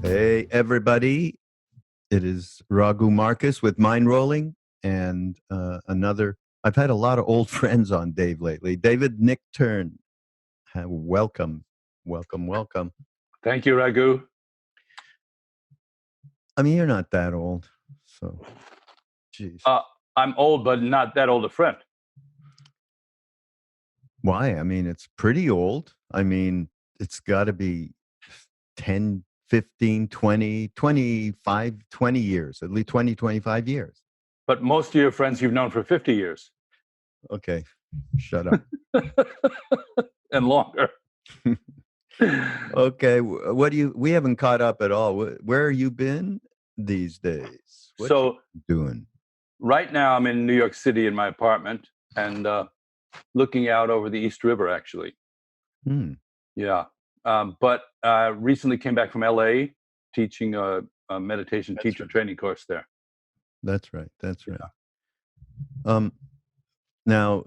Hey, everybody. It is Raghu Markus with Mindrolling and another. I've had a lot of old friends on Dave lately. David Nichtern. Welcome, welcome, welcome. Thank you, Raghu. I mean, you're not that old. So, geez. I'm old, but not that old a friend. Why? I mean, it's pretty old. I mean, it's got to be 10, 15, 20, 25, 20 years, at least 20, 25 years. But most of your friends you've known for 50 years. Okay, shut up. And longer. Okay, we haven't caught up at all. Where have you been these days? What you doing? Right now I'm in New York City in my apartment and looking out over the East River, actually. Yeah. But recently came back from LA teaching a meditation teacher training course there. That's right. Now,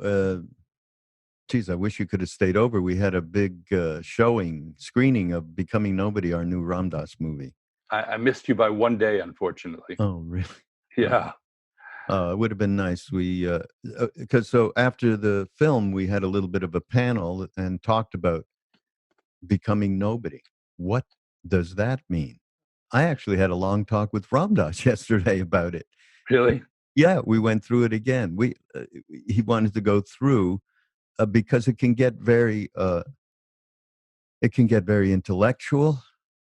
geez, I wish you could have stayed over. We had a big screening of Becoming Nobody, our new Ram Dass movie. I missed you by one day, unfortunately. Oh, really? Yeah. It would have been nice. So after the film, we had a little bit of a panel and talked about becoming nobody. What does that mean? I actually had a long talk with Ram Dass yesterday about it. Really? Yeah, we went through it again. He wanted to go through because it can get very intellectual,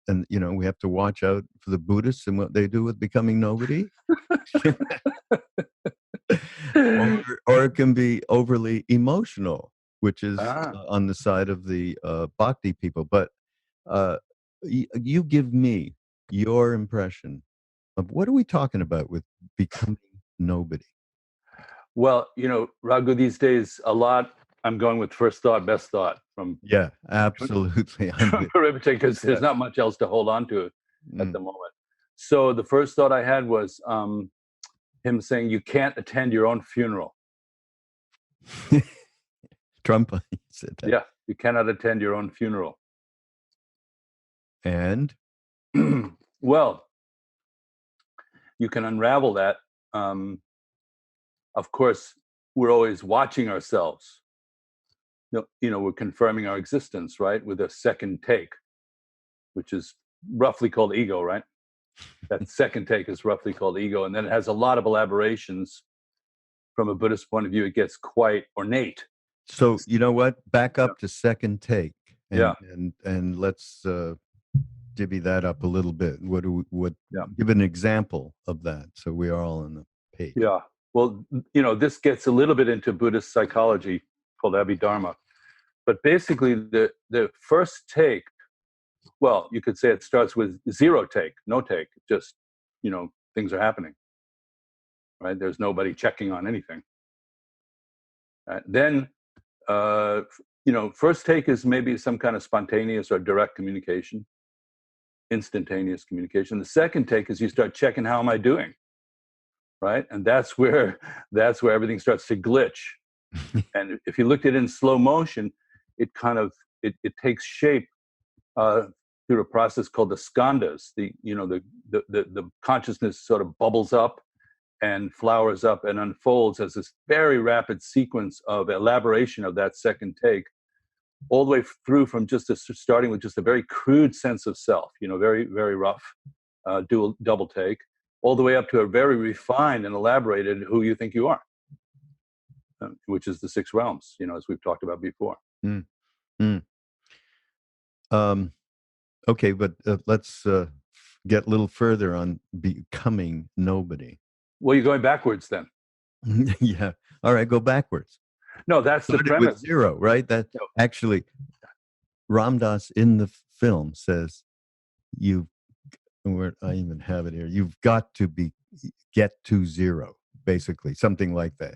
and we have to watch out for the Buddhists and what they do with becoming nobody. or it can be overly emotional, which is on the side of the bhakti people. But you give me your impression of what are we talking about with becoming nobody? Well, Raghu, these days, a lot, I'm going with first thought, best thought from. Yeah, absolutely. Because there's not much else to hold on to at the moment. So the first thought I had was him saying, you can't attend your own funeral. Trump said that. Yeah, you cannot attend your own funeral. And? Well, you can unravel that. Of course, we're always watching ourselves. We're confirming our existence, right? With a second take, which is roughly called ego, right? That second take is roughly called ego. And then it has a lot of elaborations. From a Buddhist point of view, it gets quite ornate. So, you know what? Back up to second take. And let's divvy that up a little bit. Give an example of that so we are all on the page. Yeah. Well, this gets a little bit into Buddhist psychology called Abhidharma. But basically, the first take, well, you could say it starts with zero take, no take, just, things are happening, right? There's nobody checking on anything. Then, first take is maybe some kind of spontaneous or direct communication, instantaneous communication. The second take is you start checking, how am I doing? Right? And that's where everything starts to glitch. And if you looked at it in slow motion, it kind of it takes shape through a process called the skandhas. The consciousness sort of bubbles up and flowers up and unfolds as this very rapid sequence of elaboration of that second take, all the way through from starting with just a very crude sense of self, very, very rough double take, all the way up to a very refined and elaborated who you think you are, which is the six realms, as we've talked about before. Okay, but let's get a little further on becoming nobody. Well, you're going backwards then. Yeah. All right, go backwards. No, that's the premise. With zero, right? Actually, Ram Dass in the film says, I even have it here. You've got to get to zero, basically, something like that.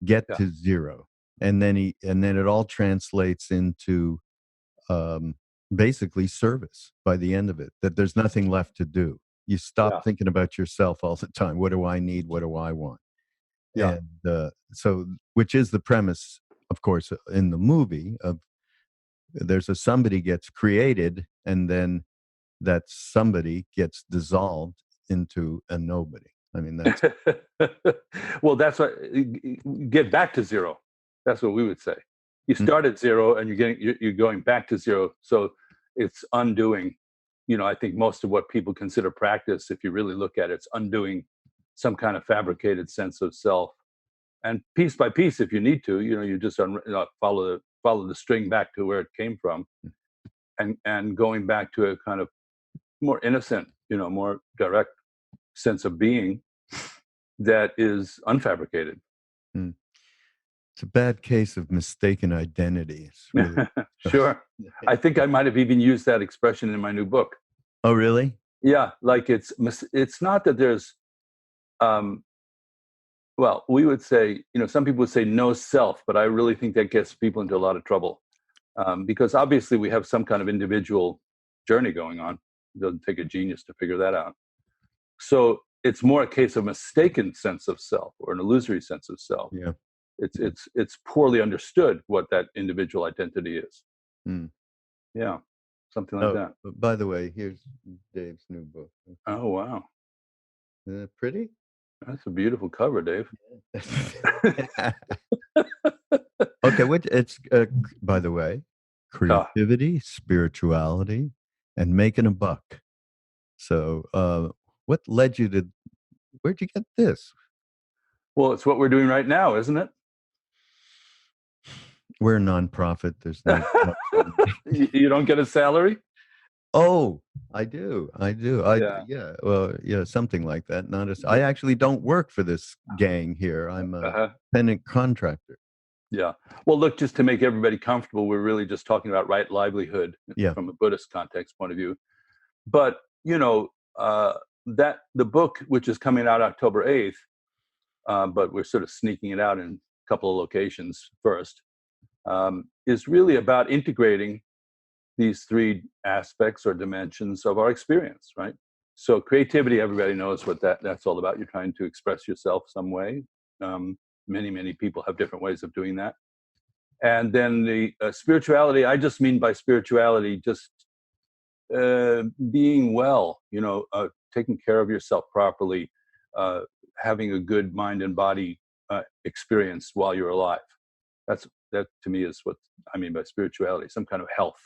Get to zero, and then it all translates into basically service by the end of it. That there's nothing left to do. You stop thinking about yourself all the time. What do I need? What do I want? Yeah. And so, which is the premise, of course, in the movie of there's somebody gets created, and then that somebody gets dissolved into a nobody. I mean, that's well, that's what, get back to zero. That's what we would say. You start at zero and you're going back to zero. So it's undoing, I think most of what people consider practice, if you really look at it, it's undoing some kind of fabricated sense of self. And piece by piece, if you need to, you just follow the string back to where it came from, and going back to a kind of more innocent, more direct sense of being that is unfabricated. It's a bad case of mistaken identity. It's really sure. I think I might have even used that expression in my new book. Oh, really? Yeah, like it's not that there's well, we would say, some people would say no self, but I really think that gets people into a lot of trouble, because obviously we have some kind of individual journey going on. It doesn't take a genius to figure that out. So it's more a case of mistaken sense of self, or an illusory sense of self. Yeah. It's poorly understood what that individual identity is. Yeah, something like that. By the way, here's Dave's new book. Oh, wow. Isn't it pretty? That's a beautiful cover, Dave. Okay, it's by the way, creativity, spirituality, and making a buck. So, what led you to? Where'd you get this? Well, it's what we're doing right now, isn't it? We're a nonprofit. There's no. You don't get a salary? Oh, I do. Yeah. Well, yeah, something like that. I actually don't work for this gang here. I'm a independent contractor. Yeah. Well, look, just to make everybody comfortable, we're really just talking about right livelihood from a Buddhist context point of view. But, that the book, which is coming out October 8th, but we're sort of sneaking it out in a couple of locations first, is really about integrating these three aspects or dimensions of our experience, right? So creativity, everybody knows what that's all about. You're trying to express yourself some way. Many people have different ways of doing that. And then the spirituality, I just mean by spirituality, just being well, taking care of yourself properly, having a good mind and body experience while you're alive. That to me is what I mean by spirituality, some kind of health.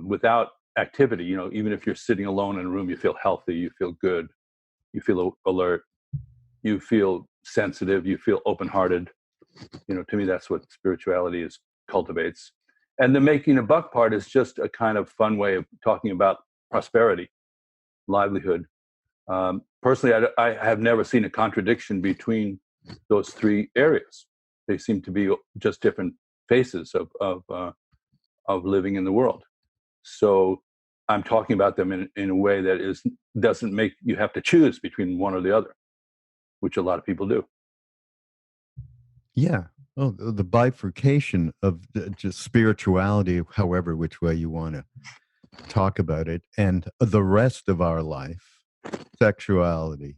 Without activity, even if you're sitting alone in a room, you feel healthy, you feel good, you feel alert, you feel sensitive, you feel open-hearted. To me, that's what spirituality cultivates. And the making a buck part is just a kind of fun way of talking about prosperity, livelihood. Personally, I have never seen a contradiction between those three areas. They seem to be just different faces of living in the world. So I'm talking about them in a way that doesn't make you have to choose between one or the other, which a lot of people do. Yeah. Oh, the bifurcation of just spirituality, however, which way you want to talk about it, and the rest of our life, sexuality,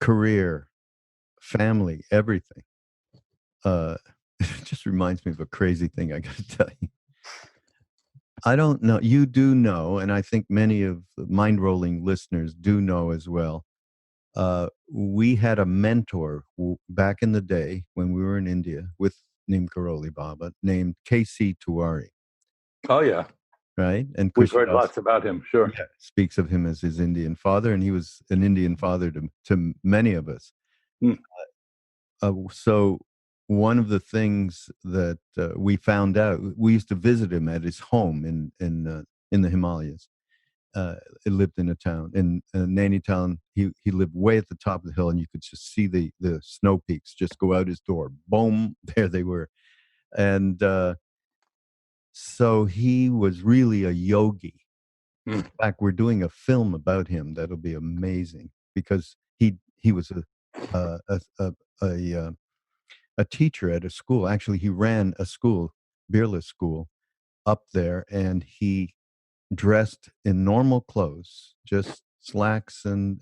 career, family, everything. It just reminds me of a crazy thing I got to tell you. I don't know. You do know, and I think many of the Mindrolling listeners do know as well. We had a mentor back in the day when we were in India with Neem Karoli Baba named K.C. Tiwari. Oh, yeah. Right? And we've heard lots about him, sure. Yeah, speaks of him as his Indian father, and he was an Indian father to many of us. So one of the things that we found out, we used to visit him at his home in the Himalayas. He lived in a town in Nainital. He lived way at the top of the hill, and you could just see the snow peaks just go out his door. Boom, there they were. And so he was really a yogi. In fact, we're doing a film about him that'll be amazing, because he was a teacher at a school. Actually, he ran a school, beerless school, up there, and he dressed in normal clothes, just slacks and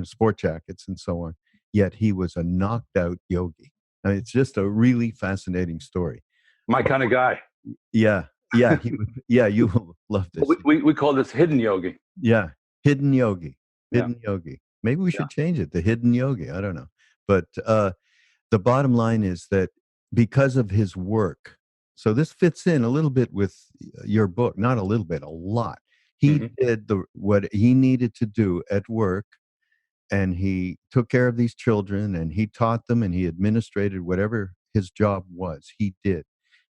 sport jackets and so on. Yet he was a knocked out yogi. I mean, it's just a really fascinating story. My kind of guy. Yeah. Yeah, he would. Yeah, you will love this. We call this hidden yogi. Yeah, hidden yogi, Yeah. hidden yogi. Maybe we Yeah. should change it, the hidden yogi. I don't know, but the bottom line is that because of his work, so this fits in a little bit with your book, not a little bit, a lot. He did what he needed to do at work, and he took care of these children, and he taught them, and he administrated whatever his job was. He did.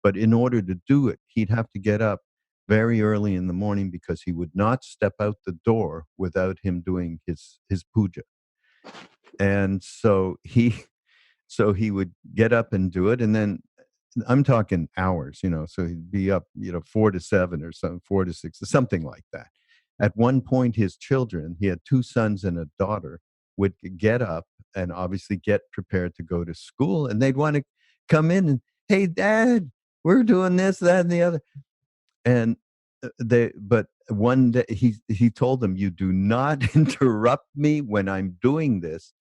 But in order to do it, he'd have to get up very early in the morning because he would not step out the door without him doing his puja. And so he would get up and do it, and then I'm talking hours, so he'd be up, 4 to 7 or something, 4 to 6, or something like that. At one point, his children, he had 2 sons and a daughter, would get up and obviously get prepared to go to school, and they'd want to come in and, hey, Dad, we're doing this, that, and the other. And but one day he told them, you do not interrupt me when I'm doing this.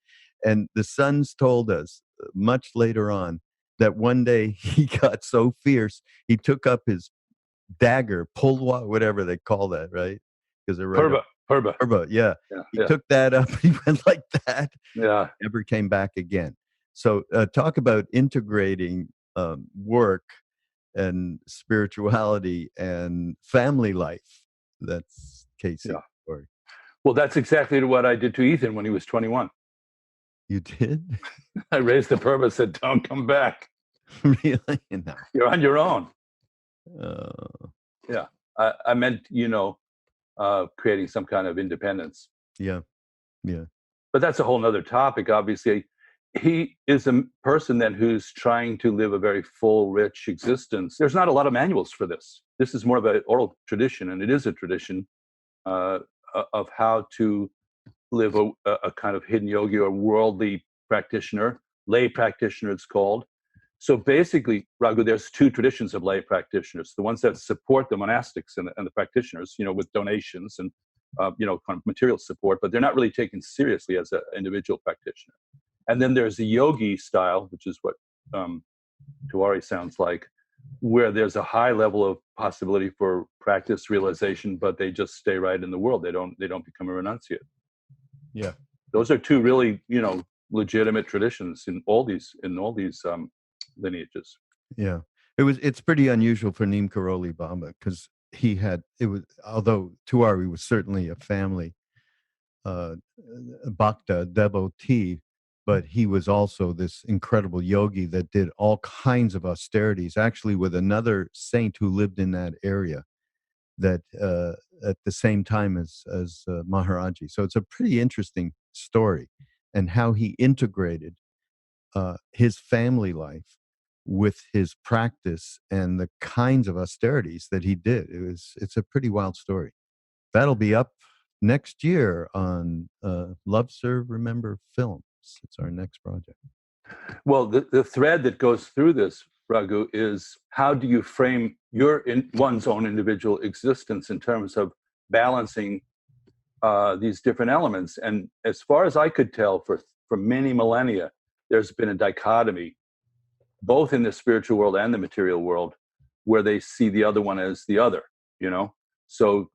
And the sons told us much later on that one day he got so fierce, he took up his dagger, pulwa, whatever they call that, right? Because they're right. Purba. Yeah. He took that up. He went like that. Yeah. Never came back again. So talk about integrating work and spirituality and family life. That's Casey's story. Well, that's exactly what I did to Ethan when he was 21. You did? I raised the purpose, said, don't come back. Really? No. You're on your own. Yeah. I meant, creating some kind of independence. Yeah. But that's a whole nother topic, obviously. He is a person then who's trying to live a very full, rich existence. There's not a lot of manuals for this. This is more of an oral tradition, and it is a tradition of how to live a kind of hidden yogi or worldly practitioner, lay practitioner it's called. So basically, Raghu, there's two traditions of lay practitioners. The ones that support the monastics and the practitioners, with donations and, kind of material support, but they're not really taken seriously as an individual practitioner. And then there's the yogi style, which is what Tuwari sounds like, where there's a high level of possibility for practice realization, but they just stay right in the world. They don't become a renunciate. Yeah. Those are two really, legitimate traditions in all these lineages. Yeah. It's pretty unusual for Neem Karoli Baba because although Tuwari was certainly a family bhakta devotee, but he was also this incredible yogi that did all kinds of austerities, actually with another saint who lived in that area that at the same time as Maharaji. So it's a pretty interesting story, and how he integrated his family life with his practice and the kinds of austerities that he did. It's a pretty wild story. That'll be up next year on Love, Serve, Remember Films. It's our next project. Well, the thread that goes through this, Raghu, is how do you frame one's own individual existence in terms of balancing these different elements? And as far as I could tell, for many millennia, there's been a dichotomy, both in the spiritual world and the material world, where they see the other one as the other. So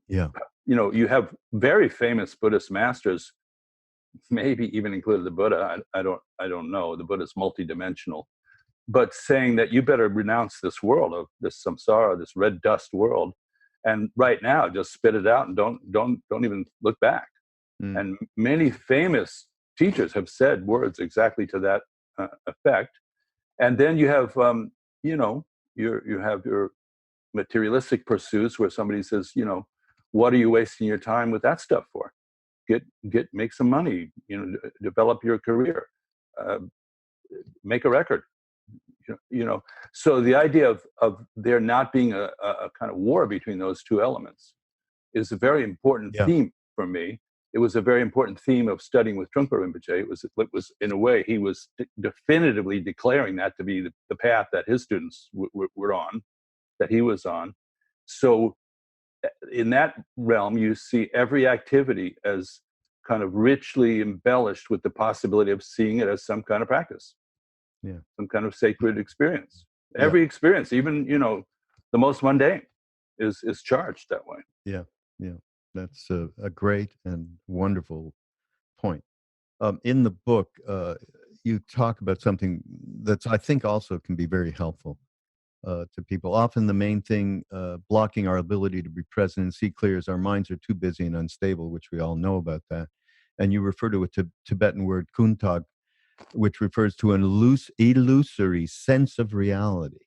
you have very famous Buddhist masters, maybe even included the Buddha. I don't know. The Buddha's multidimensional, but saying that you better renounce this world of this samsara, this red dust world, and right now just spit it out and don't even look back. And many famous teachers have said words exactly to that effect. And then you have you have your materialistic pursuits where somebody says, what are you wasting your time with that stuff for? Make some money, develop your career, make a record, So the idea of there not being a kind of war between those two elements is a very important theme for me. It was a very important theme of studying with Trungpa Rinpoche. It was in a way, he was definitively declaring that to be the path that his students were on, that he was on. So in that realm, you see every activity as kind of richly embellished with the possibility of seeing it as some kind of practice, some kind of sacred experience. Every experience, even the most mundane. is charged that way. Yeah, yeah, that's a great and wonderful point. In the book, you talk about something that's, I think, also can be very helpful to people. Often the main thing blocking our ability to be present and see clear is our minds are too busy and unstable, which we all know about that. And you refer to a Tibetan word, kuntag, which refers to an illusory sense of reality.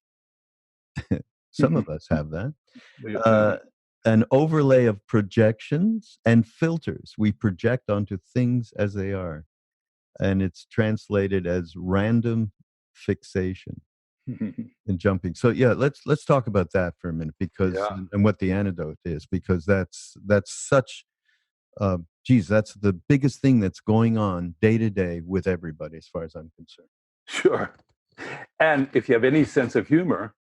Some of us have that. An overlay of projections and filters we project onto things as they are. And it's translated as random fixation and jumping. So yeah, let's talk about that for a minute, because and what the antidote is, because that's such geez, that's the biggest thing that's going on day to day with everybody, as far as I'm concerned. Sure. And if you have any sense of humor,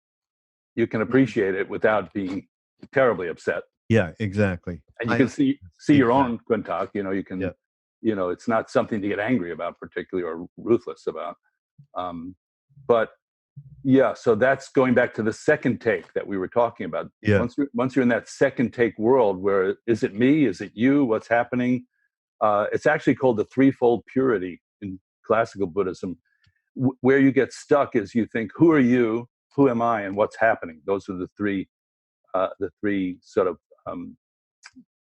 you can appreciate it without being terribly upset. Yeah, exactly. And you can see your own kuntak. You can, it's not something to get angry about particularly or ruthless about. But yeah, so that's going back to the second take that we were talking about. Yeah. Once you're in that second take world where is it me? Is it you? What's happening? It's actually called the threefold purity in classical Buddhism. Where you get stuck is you think, who are you? Who am I? And what's happening? Those are the three sort of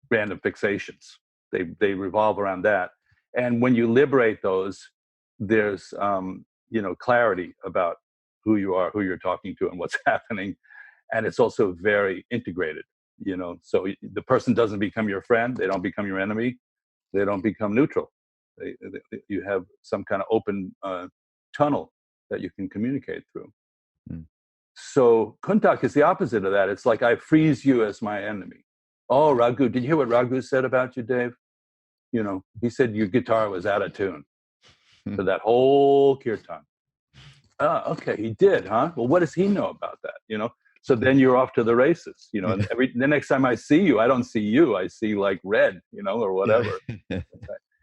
random fixations. They revolve around that. And when you liberate those, there's clarity about who you are, who you're talking to, and what's happening. And it's also very integrated. So the person doesn't become your friend. They don't become your enemy. They don't become neutral. You have some kind of open tunnel that you can communicate through. So kuntak is the opposite of that. It's like I freeze you as my enemy. Oh, Raghu, did you hear what Raghu said about you, Dave? He said your guitar was out of tune for that whole kirtan. Oh, okay, he did, huh? Well, what does he know about that? So then you're off to the races. And the next time I see you, I don't see you. I see like red, or whatever.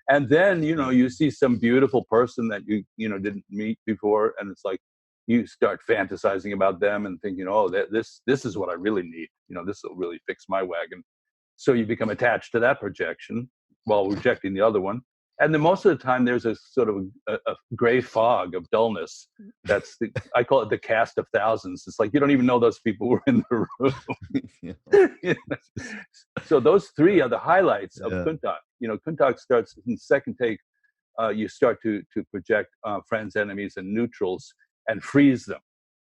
And then, you see some beautiful person that you didn't meet before, and it's like you start fantasizing about them and thinking, oh, this is what I really need. This will really fix my wagon. So you become attached to that projection while rejecting the other one. And then most of the time, there's a sort of a gray fog of dullness. I call it the cast of thousands. It's like you don't even know those people were in the room. So those three are the highlights of kuntak. Kuntak starts in the second take. You start to project friends, enemies, and neutrals, and freeze them,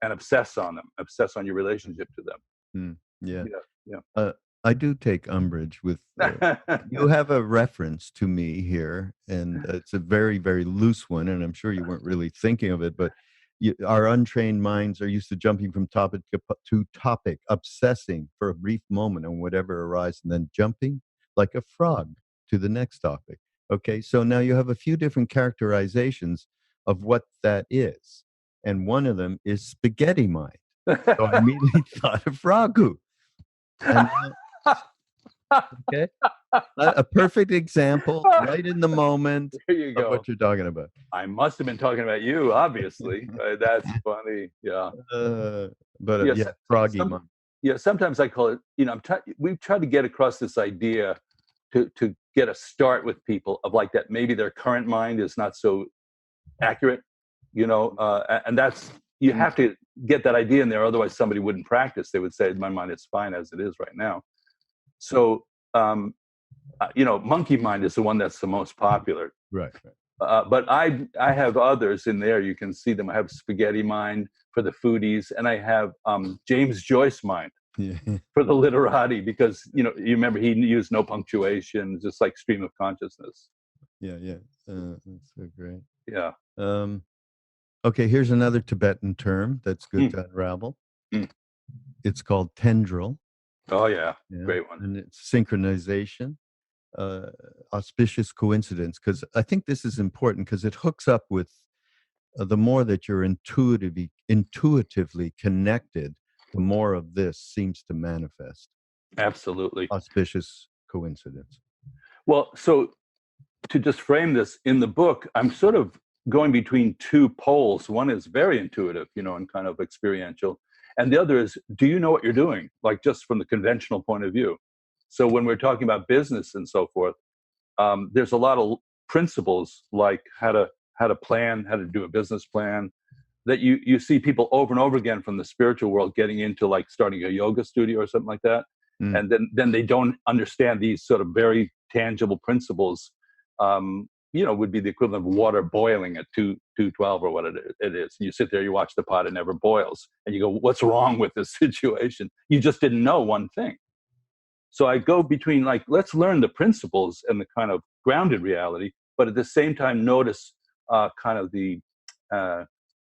and obsess on them, obsess on your relationship to them. Yeah. I do take umbrage with you have a reference to me here, and it's a very, very loose one, and I'm sure you weren't really thinking of it, but our untrained minds are used to jumping from topic to topic, obsessing for a brief moment on whatever arises, and then jumping like a frog to the next topic. Okay, so now you have a few different characterizations of what that is, and one of them is spaghetti mind. So I immediately thought of Raghu. And okay, a perfect example, right in the moment of what you're talking about. I must have been talking about you, obviously. That's funny. Yeah. Froggy mind. Yeah, sometimes I call it. We've tried to get across this idea to get a start with people of like that. Maybe their current mind is not so accurate, and that's you have to get that idea in there. Otherwise, somebody wouldn't practice. They would say, "My mind is fine as it is right now." So, monkey mind is the one that's the most popular. Right. But I have others in there. You can see them. I have spaghetti mind for the foodies, and I have James Joyce mind for the literati, because you remember he used no punctuation, just like stream of consciousness. That's so great. Yeah. Okay, here's another Tibetan term that's good to unravel. It's called tendril. Oh yeah, great one. And it's synchronization, auspicious coincidence, because I think this is important because it hooks up with the more that you're intuitively connected, the more of this seems to manifest. Absolutely. Auspicious coincidence. Well, so to just frame this in the book, I'm sort of going between two poles. One is very intuitive, and kind of experiential. And the other is, do you know what you're doing? Like just from the conventional point of view. So when we're talking about business and so forth, there's a lot of principles like how to plan, how to do a business plan, that you see people over and over again from the spiritual world getting into, like starting a yoga studio or something like that, Mm. and then they don't understand these sort of very tangible principles. Would be the equivalent of water boiling at 212 or what it is. You sit there, you watch the pot, it never boils, and you go, "What's wrong with this situation?" You just didn't know one thing. So I go between, like, let's learn the principles and the kind of grounded reality, but at the same time notice kind of the uh,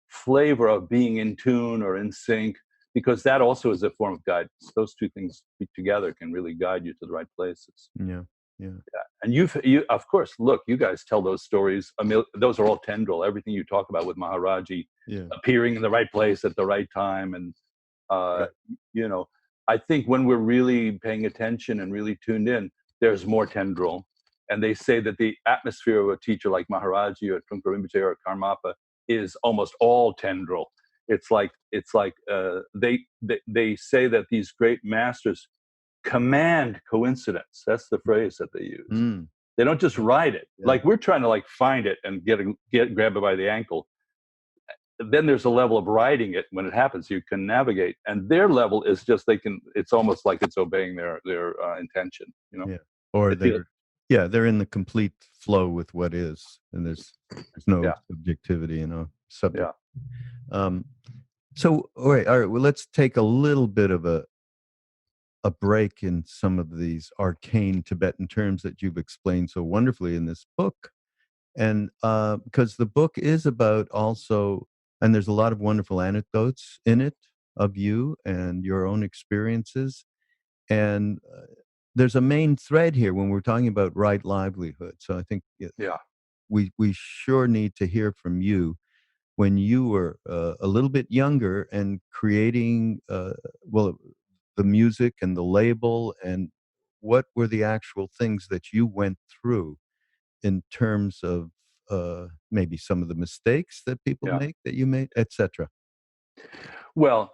flavor of being in tune or in sync, because that also is a form of guidance. Those two things together can really guide you to the right places. Yeah. Yeah. Yeah. And you of course, look, you guys tell those stories. Those are all tendril. Everything you talk about with Maharaji Yeah. appearing in the right place at the right time, and uh, Right. you know, I think when we're really paying attention and really tuned in, there's more tendril. And they say that the atmosphere of a teacher like Maharaji or Trungpa Rinpoche or Karmapa is almost all tendril. They say that these great masters command coincidence. That's the phrase that they use. Mm. They don't just ride it. Yeah. Like we're trying to like find it and grab it by the ankle. Then there's a level of riding it when it happens. You can navigate, and their level is just it's almost like it's obeying their intention. Yeah. Or they're in the complete flow with what is, and there's no Yeah, subjectivity, subject. yeah, So, all right. Well, let's take a little bit of a break in some of these arcane Tibetan terms that you've explained so wonderfully in this book. And because the book is about also, and there's a lot of wonderful anecdotes in it of you and your own experiences. And there's a main thread here when we're talking about right livelihood. So I think yeah, we sure need to hear from you when you were a little bit younger and creating, well, the music and the label, and what were the actual things that you went through in terms of maybe some of the mistakes that people yeah. make that you made, etc. Well,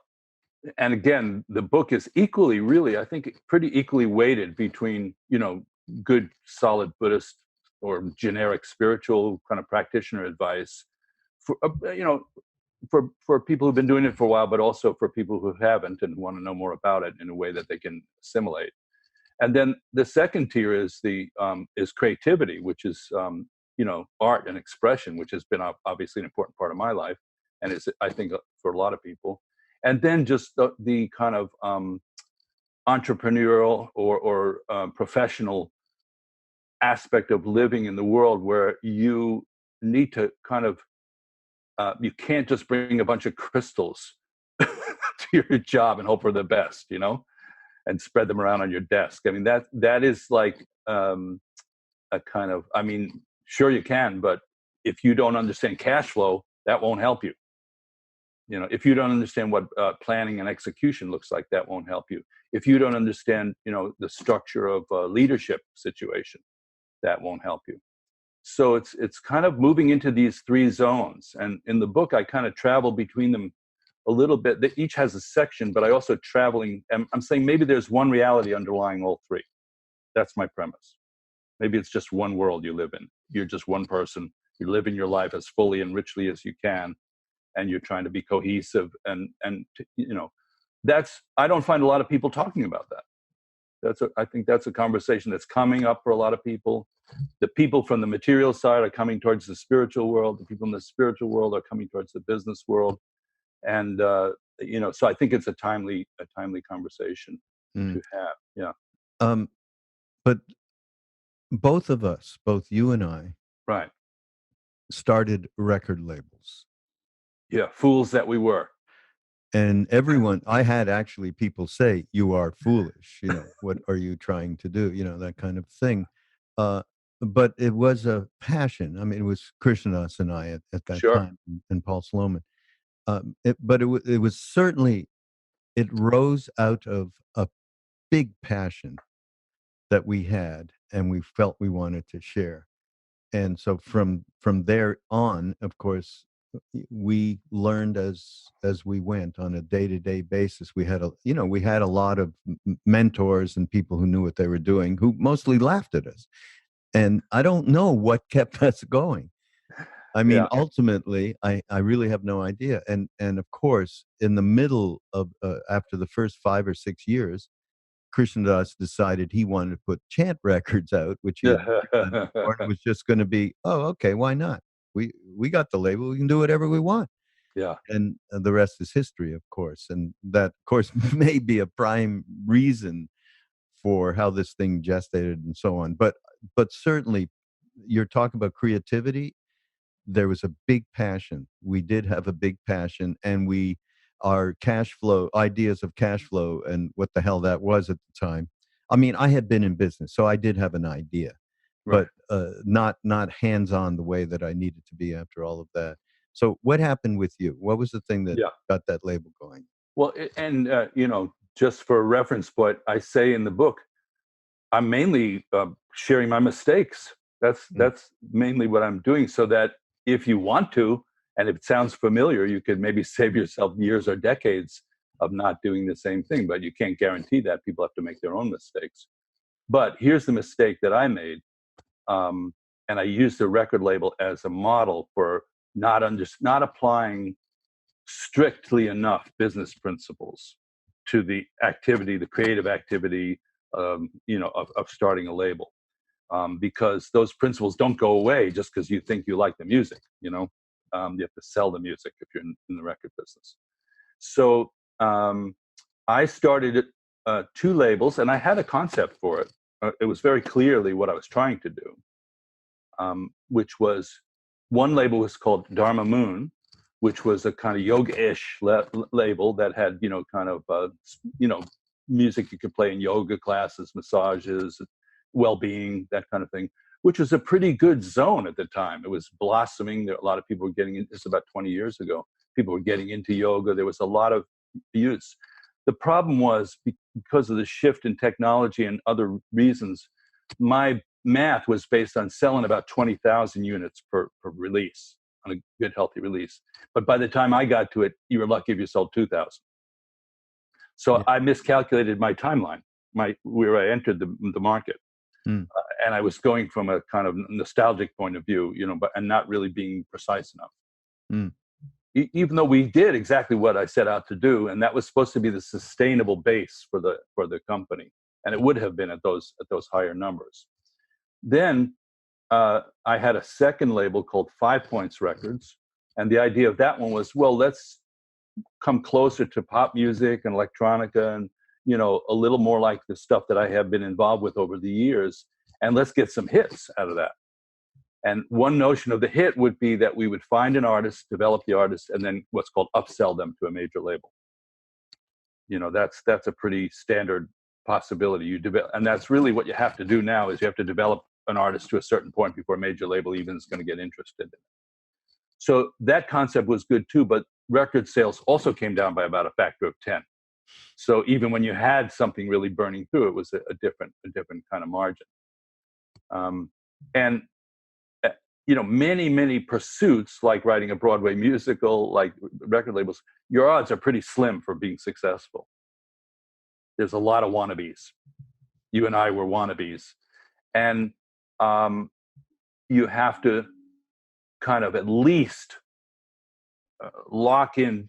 and again, the book is equally, really, I think, pretty equally weighted between good, solid Buddhist or generic spiritual kind of practitioner advice for for people who've been doing it for a while, but also for people who haven't and want to know more about it in a way that they can assimilate. And then the second tier is the is creativity, which is art and expression, which has been obviously an important part of my life, and is, I think, for a lot of people. And then just the kind of entrepreneurial or professional aspect of living in the world, where you need to kind of you can't just bring a bunch of crystals to your job and hope for the best, and spread them around on your desk. I mean, that is like a kind of, I mean, sure you can, but if you don't understand cash flow, that won't help you. If you don't understand what planning and execution looks like, that won't help you. If you don't understand, the structure of a leadership situation, that won't help you. So it's kind of moving into these three zones, and in the book I kind of travel between them a little bit. That each has a section, but I also traveling. I'm saying maybe there's one reality underlying all three. That's my premise. Maybe it's just one world you live in. You're just one person. You're living your life as fully and richly as you can, and you're trying to be cohesive. And that's, I don't find a lot of people talking about that. I think that's a conversation that's coming up for a lot of people. The people from the material side are coming towards the spiritual world. The people in the spiritual world are coming towards the business world. And so I think it's a timely conversation Mm. to have. Yeah. Um, but both of us, both you and I, Right. started record labels. Yeah. Fools that we were. And I had actually people say, "You are foolish, what are you trying to do?" That kind of thing. Uh, but it was a passion. I mean, it was Krishnas and I at that Sure. time, and Paul Sloman. But it was certainly, it rose out of a big passion that we had, and we felt we wanted to share. And so from there on, of course, we learned as we went on a day-to-day basis. We had a lot of mentors and people who knew what they were doing, who mostly laughed at us. And I don't know what kept us going. I mean, Yeah. ultimately, I really have no idea. And of course, in the middle of after the first 5 or 6 years, Krishnadas decided he wanted to put chant records out, which he had never done before. It was just going to be, oh, okay, why not? We got the label. We can do whatever we want. Yeah. And the rest is history, of course. And that, of course, may be a prime reason for how this thing gestated and so on. But certainly, you're talking about creativity. There was a big passion. We did have a big passion, and our cash flow ideas of cash flow and what the hell that was at the time. I mean, I had been in business, so I did have an idea, Right. but not hands on the way that I needed to be after all of that. So, what happened with you? What was the thing that Yeah. got that label going? Well, and just for a reference point, I say in the book, I'm mainly sharing my mistakes. Mm. That's mainly what I'm doing, so that if you want to, and if it sounds familiar, you could maybe save yourself years or decades of not doing the same thing. But you can't guarantee that. People have to make their own mistakes. But here's the mistake that I made, and I used the record label as a model for not applying strictly enough business principles to the activity, the creative activity, of starting a label, because those principles don't go away just because you think you like the music. You have to sell the music if you're in the record business. So I started 2 labels, and I had a concept for it. It was very clearly what I was trying to do, which was, one label was called Dharma Moon, which was a kind of yoga-ish label that had, music you could play in yoga classes, massages, well-being, that kind of thing, which was a pretty good zone at the time. It was blossoming. A lot of people were getting into this about 20 years ago. People were getting into yoga. There was a lot of use. The problem was, because of the shift in technology and other reasons, my math was based on selling about 20,000 units per release, on a good, healthy release. But by the time I got to it, you were lucky if you sold 2,000. So Yeah. I miscalculated my timeline, where I entered the market. Mm. And I was going from a kind of nostalgic point of view, and not really being precise enough. Mm. Even though we did exactly what I set out to do, and that was supposed to be the sustainable base for the company, and it would have been at those higher numbers. Then I had a second label called 5 Points Records, and the idea of that one was, well, let's come closer to pop music and electronica, and a little more like the stuff that I have been involved with over the years, and let's get some hits out of that. And one notion of the hit would be that we would find an artist, develop the artist, and then what's called upsell them to a major label. That's a pretty standard possibility. And that's really what you have to do now, is you have to develop an artist to a certain point before a major label even is going to get interested in it. So that concept was good too, but record sales also came down by about a factor of 10. So even when you had something really burning through, it was a different kind of margin. And many pursuits, like writing a Broadway musical, like record labels, your odds are pretty slim for being successful. There's a lot of wannabes. You and I were wannabes. And you have to kind of at least lock in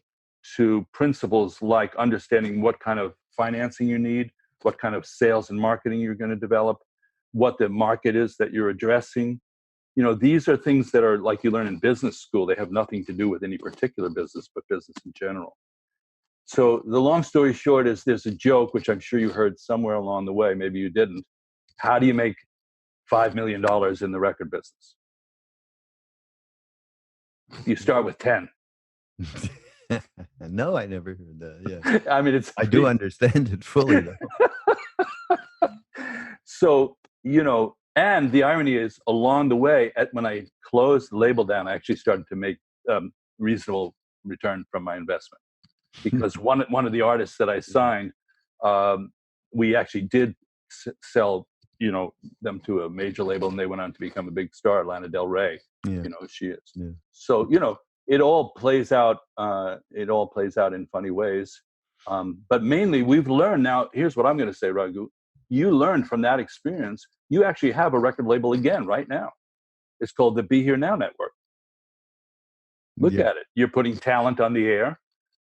to principles like understanding what kind of financing you need, what kind of sales and marketing you're going to develop, what the market is that you're addressing. These are things that are like you learn in business school. They have nothing to do with any particular business, but business in general. So the long story short is, there's a joke, which I'm sure you heard somewhere along the way, maybe you didn't. How do you make $5 million in the record business? You start with 10. No, I never heard that. Yeah. I mean, I do understand it fully, though. So, and the irony is, along the way, when I closed the label down, I actually started to make reasonable return from my investment, because one of the artists that I signed, we actually did sell, them to a major label, and they went on to become a big star, Lana Del Rey. Yeah. She is. Yeah. So, it all plays out. It all plays out in funny ways. But mainly, we've learned now. Here's what I'm going to say, Raghu. You learned from that experience. You actually have a record label again right now. It's called the Be Here Now Network. Look Yeah. at it. You're putting talent on the air.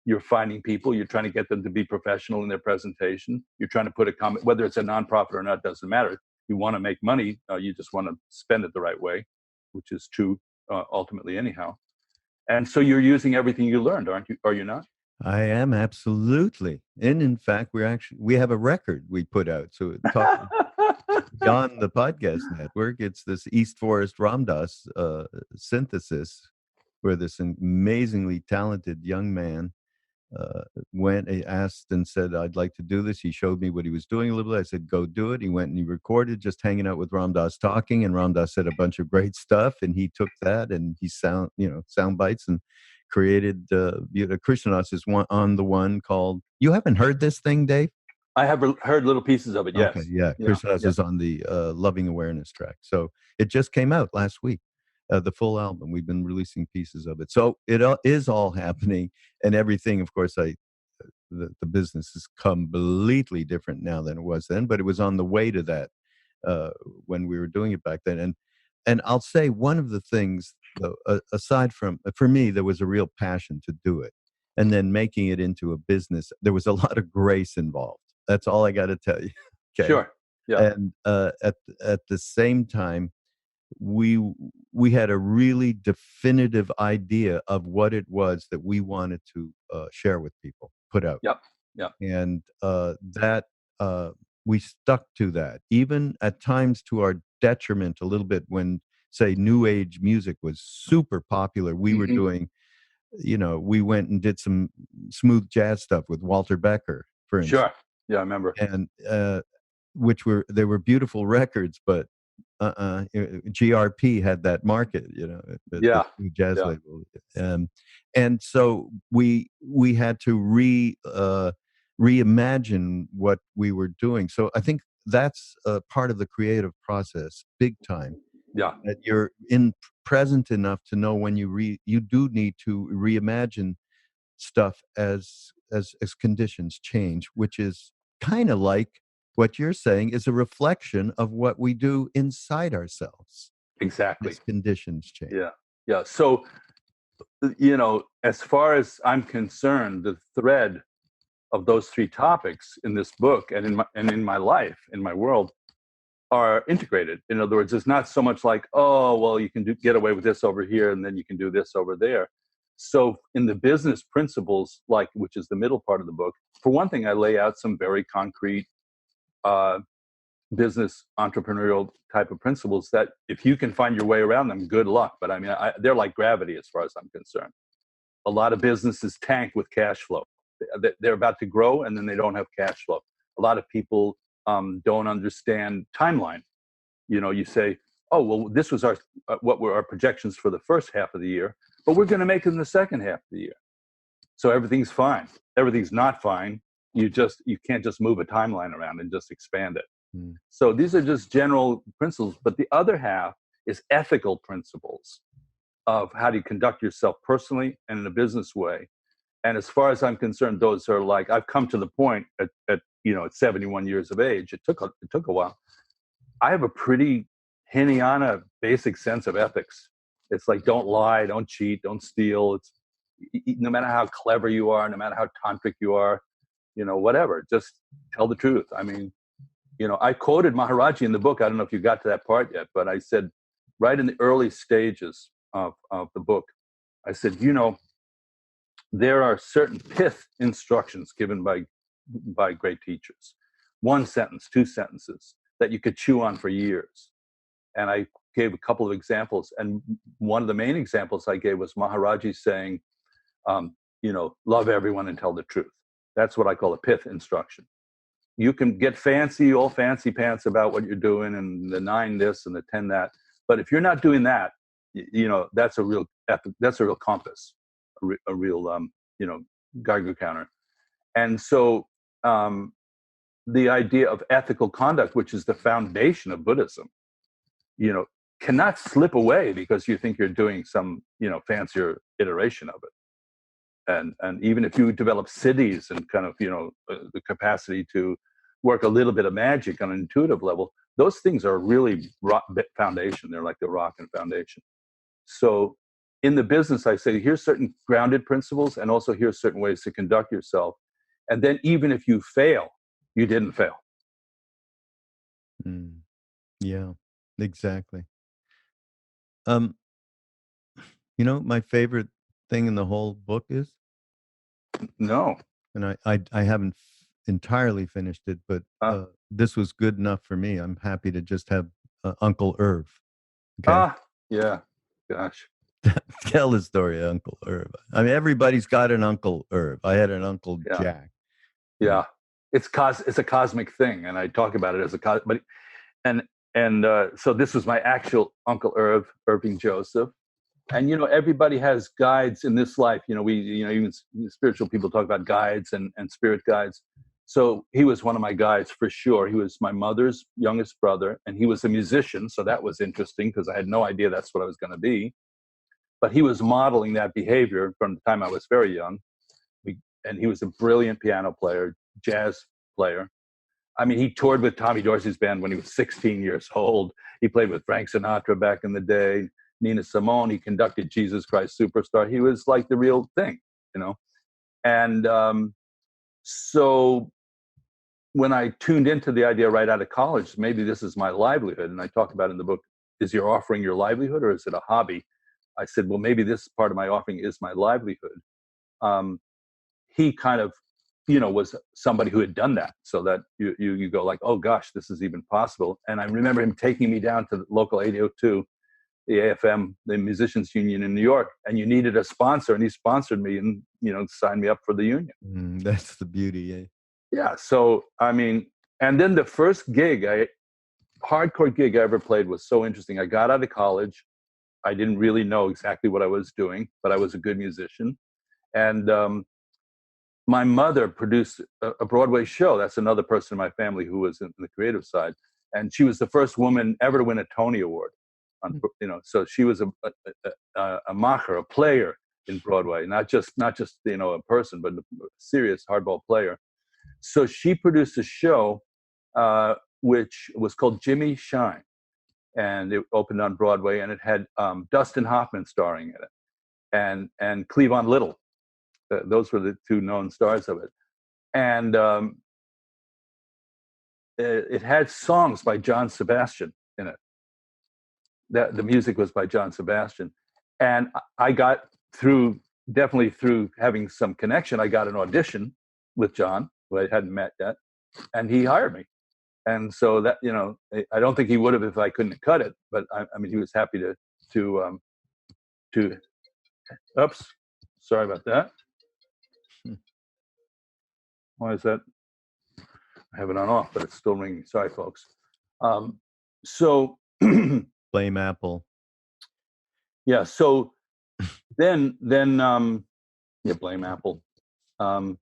You're finding people. You're trying to get them to be professional in their presentation. You're trying to put a comment, whether it's a nonprofit or not, doesn't matter. You want to make money. You just want to spend it the right way, which is true ultimately anyhow. And so you're using everything you learned, aren't you? Are you not? I am, absolutely. And in fact, we have a record we put out. So beyond the podcast network, it's this East Forest Ramdas synthesis, where this amazingly talented young man he asked and said, I'd like to do this. He showed me what he was doing a little bit. I said, go do it. He went and he recorded just hanging out with Ramdas talking, and Ramdas said a bunch of great stuff, and he took that and he sound bites and created Krishnadas is on the one called, you haven't heard this thing, Dave? I have heard little pieces of it, yes. Okay, yeah. Krishnadas is on the Loving Awareness track. So it just came out last week. The full album. We've been releasing pieces of it. So it is all happening, and everything, of course, the business is completely different now than it was then, but it was on the way to that when we were doing it back then. And I'll say one of the things, though, aside from, for me, there was a real passion to do it. And then making it into a business, there was a lot of grace involved. That's all I got to tell you. Okay. Sure. Yeah. And at the same time, we had a really definitive idea of what it was that we wanted to share with people, put out. Yep. Yep. And that we stuck to that, even at times to our detriment a little bit. When, say, New Age music was super popular, we were doing, we went and did some smooth jazz stuff with Walter Becker, for instance. Sure. Yeah, I remember. And they were beautiful records, but GRP had that market, the jazz label, and so we had to reimagine what we were doing. So I think that's part of the creative process, big time. Yeah, that you're present enough to know when you do need to reimagine stuff as conditions change, which is kind of like what you're saying is a reflection of what we do inside ourselves. Exactly. As conditions change. Yeah. Yeah. So, as far as I'm concerned, the thread of those three topics in this book and in my life, in my world, are integrated. In other words, it's not so much like, oh, well, you can get away with this over here, and then you can do this over there. So in the business principles, which is the middle part of the book, for one thing, I lay out some very concrete business entrepreneurial type of principles that if you can find your way around them, good luck. But I mean, they're like gravity as far as I'm concerned. A lot of businesses tank with cash flow. They're about to grow and then they don't have cash flow. A lot of people don't understand timeline. You say, oh, well, this was what were our projections for the first half of the year, but we're going to make it in the second half of the year. So everything's fine. Everything's not fine. You can't just move a timeline around and just expand it. So these are just general principles, but the other half is ethical principles of how do you conduct yourself personally and in a business way. And as far as I'm concerned, those are I've come to the point at 71 years of age. It took a while. I have a pretty Hinayana basic sense of ethics. It's like, don't lie, don't cheat, don't steal. It's no matter how clever you are, no matter how tantric you are, whatever, just tell the truth. I mean, I quoted Maharaji in the book. I don't know if you got to that part yet, but I said, right in the early stages of the book, I said, there are certain pith instructions given by great teachers. One sentence, two sentences that you could chew on for years. And I gave a couple of examples. And one of the main examples I gave was Maharaji saying, love everyone and tell the truth. That's what I call a pith instruction. You can get all fancy pants about what you're doing and the 9 this and the 10 that. But if you're not doing that, that's a real compass, a real Geiger counter. And so the idea of ethical conduct, which is the foundation of Buddhism, cannot slip away because you think you're doing some, fancier iteration of it. And even if you develop cities and kind of, the capacity to work a little bit of magic on an intuitive level, those things are really foundation. They're like the rock and foundation. So in the business, I say, here's certain grounded principles, and also here's certain ways to conduct yourself. And then even if you fail, you didn't fail. Yeah, exactly. My favorite thing in the whole book is? No. And I haven't entirely finished it, but this was good enough for me. I'm happy to just have Uncle Irv. Okay. Yeah. Gosh. Tell the story of Uncle Irv. I mean, everybody's got an Uncle Irv. I had an Uncle Jack. Yeah. It's a cosmic thing, and I talk about it as but so this was my actual Uncle Irving Joseph. And everybody has guides in this life. Even spiritual people talk about guides and spirit guides. So he was one of my guides for sure. He was my mother's youngest brother, and he was a musician. So that was interesting because I had no idea that's what I was going to be. But he was modeling that behavior from the time I was very young. And he was a brilliant piano player, jazz player. I mean, he toured with Tommy Dorsey's band when he was 16 years old. He played with Frank Sinatra back in the day, Nina Simone. He conducted Jesus Christ Superstar. He was like the real thing, And so when I tuned into the idea right out of college, maybe this is my livelihood, and I talk about in the book, is your offering your livelihood or is it a hobby? I said, well, maybe this part of my offering is my livelihood. He kind of, was somebody who had done that, so that you go like, oh gosh, this is even possible. And I remember him taking me down to the local 802, the AFM, the Musicians Union in New York, and you needed a sponsor, and he sponsored me and signed me up for the union. That's the beauty. Yeah. So I mean, and then the first hardcore gig I ever played was so interesting. I got out of college. I didn't really know exactly what I was doing, but I was a good musician. And my mother produced a Broadway show. That's another person in my family who was in the creative side. And she was the first woman ever to win a Tony Award. So she was a macher, a player in Broadway, not just a person, but a serious hardball player. So she produced a show which was called Jimmy Shine. And it opened on Broadway, and it had Dustin Hoffman starring in it, and Cleavon Little. Those were the two known stars of it. And it had songs by John Sebastian in it. The music was by John Sebastian. And I got definitely through having some connection, I got an audition with John, who I hadn't met yet, and he hired me. And so that, I don't think he would have if I couldn't cut it, but I mean, he was happy to oops, sorry about that. Why is that? I have it on off, but it's still ringing. Sorry, folks. So blame Apple. Yeah. So then yeah, blame Apple. You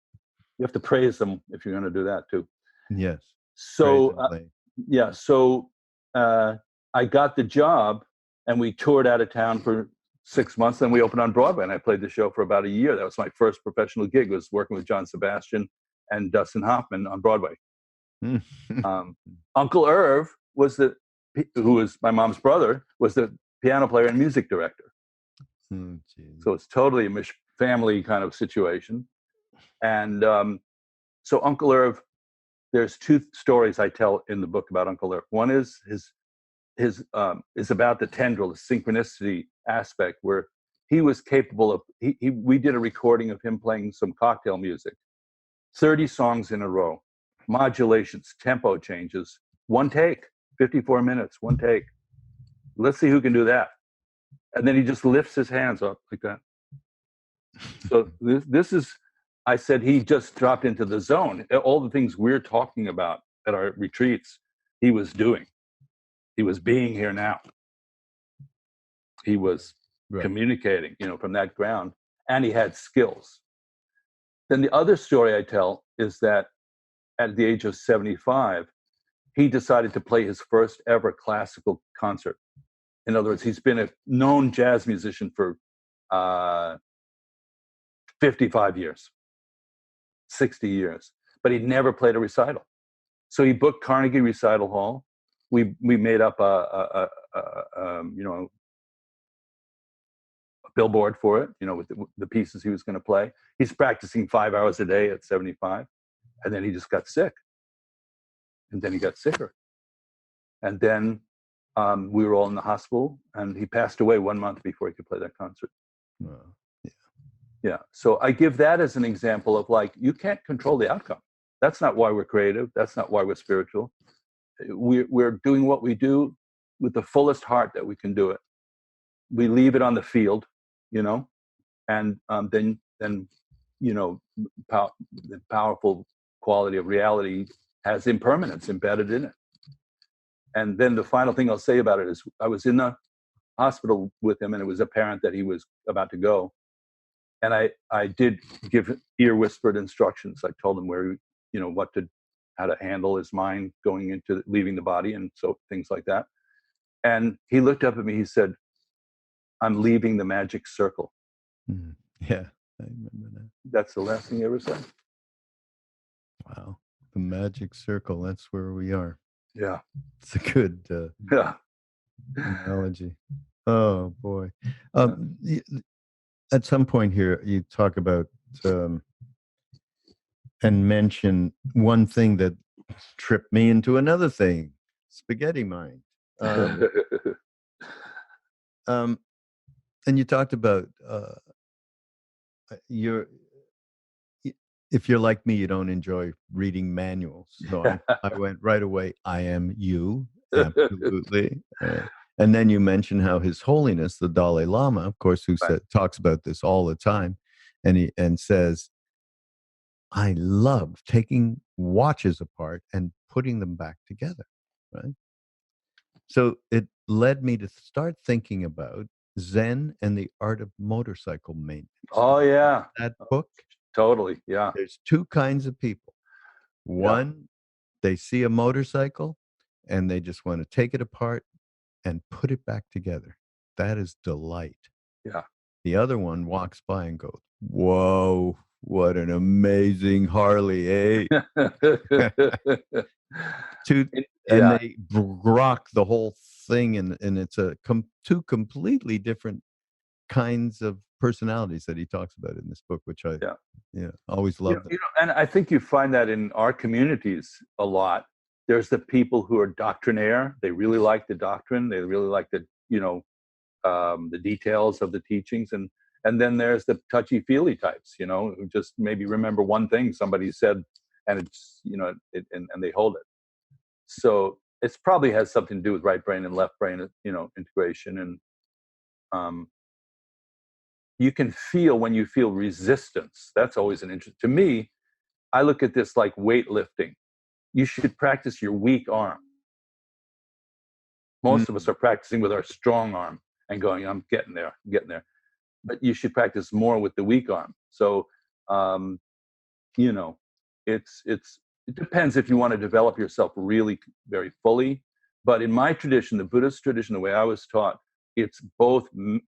have to praise them if you're going to do that too. Yes. So yeah. So I got the job, and we toured out of town for 6 months. Then we opened on Broadway, and I played the show for about a year. That was my first professional gig. Was working with John Sebastian and Dustin Hoffman on Broadway. Uncle Irv who was my mom's brother, was the piano player and music director. So it's totally a family kind of situation. And so Uncle Irv, there's two stories I tell in the book about Uncle Irv. One is is about the tendril, the synchronicity aspect, where he was capable of. We did a recording of him playing some cocktail music, 30 songs in a row, modulations, tempo changes, one take, 54 minutes, one take. Let's see who can do that. And then he just lifts his hands up like that. So this is, I said, he just dropped into the zone. All the things we're talking about at our retreats, he was doing. He was being here now. He was communicating, from that ground, and he had skills. Then the other story I tell is that at the age of 75, he decided to play his first ever classical concert In other words, he's been a known jazz musician for 55 years, 60 years, but he'd never played a recital. So he booked Carnegie Recital Hall. We made up a billboard for it, with the pieces he was going to play. He's practicing 5 hours a day at 75, and then he just got sick, and then he got sicker, and then we were all in the hospital, and he passed away 1 month before he could play that concert. Yeah. So I give that as an example of, like, you can't control the outcome. That's not why we're creative. That's not why we're spiritual. We're doing what we do with the fullest heart that we can do it. We leave it on the field, and then the powerful quality of reality has impermanence embedded in it. And then the final thing I'll say about it is, I was in the hospital with him, and it was apparent that he was about to go. And I did give ear whispered instructions. I told him where, how to handle his mind going into leaving the body, and so things like that. And he looked up at me. He said, "I'm leaving the magic circle." Yeah, I remember that. That's the last thing he ever said. Wow, the magic circle. That's where we are. Yeah, it's a good analogy. Oh boy. At some point here, you talk about and mention one thing that tripped me into another thing: spaghetti mind. And you talked about if you're like me, you don't enjoy reading manuals. So I went right away. I am you, absolutely. And then you mentioned how His Holiness, the Dalai Lama, of course, who talks about this all the time, and says, I love taking watches apart and putting them back together, right? So it led me to start thinking about Zen and the Art of Motorcycle Maintenance. Oh, yeah. That book? Totally, yeah. There's two kinds of people. One, they see a motorcycle and they just want to take it apart and put it back together. That is delight. Yeah. The other one walks by and goes, whoa, what an amazing Harley, eh? They grok the whole thing, and it's two completely different kinds of personalities that he talks about in this book, which I always love. And I think you find that in our communities a lot. There's the people who are doctrinaire. They really like the doctrine. They really like the details of the teachings. And then there's the touchy-feely types, who just maybe remember one thing somebody said, and it's, and they hold it. So it probably has something to do with right brain and left brain, integration. And you can feel when you feel resistance. That's always an interest. To me, I look at this like weightlifting. You should practice your weak arm. Most of us are practicing with our strong arm and going, I'm getting there. But you should practice more with the weak arm. So, it depends if you want to develop yourself really very fully. But in my tradition, the Buddhist tradition, the way I was taught, it's both